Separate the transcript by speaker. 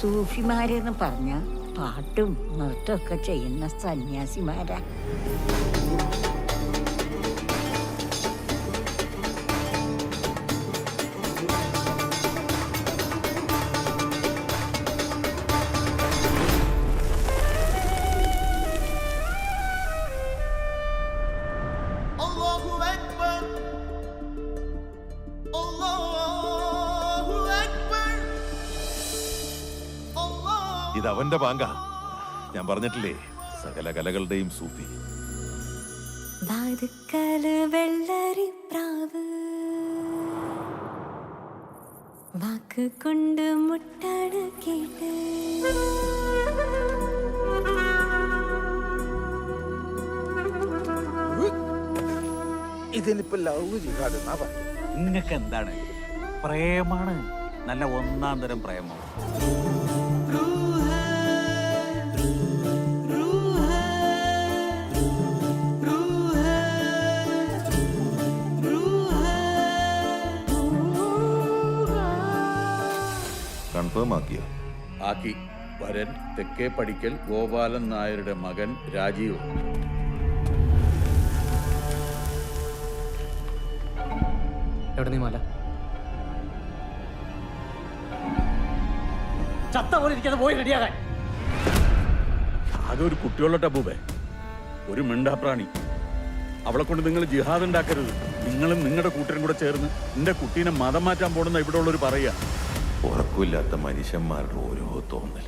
Speaker 1: സൂഫിമാരെന്ന് പറഞ്ഞ പാട്ടും നൃത്തമൊക്കെ ചെയ്യുന്ന സന്യാസിമാരാ.
Speaker 2: ഇതവന്റെ പാങ്ക. ഞാൻ പറഞ്ഞിട്ടില്ലേ, സകല കലകളുടെയും സൂഫി.
Speaker 3: വാക്ക് കൊണ്ട് മുട്ടാട കേട്ട്
Speaker 4: ഇതിനിപ്പോ ലവ് ജിഹാദെന്നാ പറയും.
Speaker 5: നിങ്ങൾക്ക് എന്താണ്? പ്രേമാണ്, നല്ല ഒന്നാം തരം പ്രേമം.
Speaker 2: കൺഫേം ആക്കിയോ?
Speaker 6: ആക്കി. വരൻ തെക്കേ പടിക്കൽ ഗോപാലൻ നായരുടെ മകൻ രാജീവ്.
Speaker 7: എവിടെ നീ മാല? ചത്ത പോലെ ഇരിക്കാതെ പോയി റെഡിയാകാൻ.
Speaker 6: ആകെ ഒരു കുട്ടിയുള്ള ടബൂബേ, ഒരു മിണ്ടാപ്രാണി. അവളെ കൊണ്ട് നിങ്ങൾ ജിഹാദ് ഉണ്ടാക്കരുത്. നിങ്ങളും നിങ്ങളുടെ കൂട്ടരും കൂടെ ചേർന്ന് എന്റെ കുട്ടീനെ മതം മാറ്റാൻ പോണെന്ന ഇവിടെ ഉള്ളവർ പറയുക.
Speaker 2: ഉറക്കമില്ലാത്ത മനുഷ്യന്മാരുടെ ഓരോ തോന്നൽ.